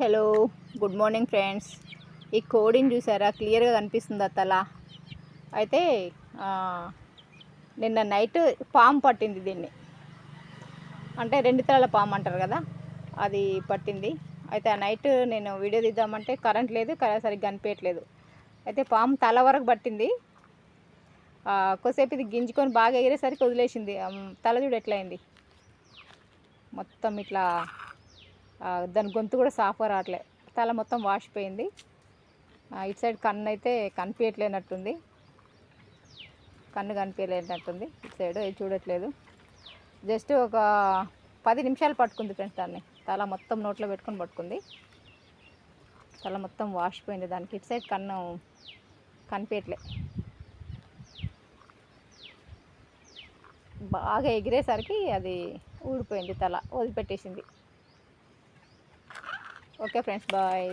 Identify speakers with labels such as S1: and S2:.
S1: Hello good morning friends. ఈ కోడిని చూసారా, క్లియర్గా కనిపిస్తుందా తల? అయితే నిన్న నైట్ పాము పట్టింది దీన్ని. అంటే 2 తలల పాము అంటారు కదా, అది పట్టింది. అయితే ఆ నైట్ నేను వీడియో తీద్దామంటే కరెంట్ లేదు, సరిగ్గా కనిపించట్లేదు. అయితే పాము తల వరకు పట్టింది. కొద్దిసేపు ఇది గింజుకొని బాగా ఎగిరేసరికి వదిలేసింది. తల చూడు ఎట్లయింది, మొత్తం ఇట్లా. దాని గొంతు కూడా సాఫ్గా రావట్లే, తల మొత్తం వాసిపోయింది. ఇటు సైడ్ కన్ను అయితే కనిపించట్లేనట్టుంది, కన్ను కనిపించలేనట్టుంది. ఇటు సైడ్ చూడట్లేదు. జస్ట్ ఒక 10 నిమిషాలు పట్టుకుంది ఫ్రెండ్స్ దాన్ని. తల మొత్తం నోట్లో పెట్టుకొని పట్టుకుంది. తల మొత్తం వాసిపోయింది దానికి. ఇటు సైడ్ కన్ను కనిపించట్లే. బాగా ఎగిరేసరికి అది ఊడిపోయింది, తల వదిలిపెట్టేసింది. Okay friends, bye.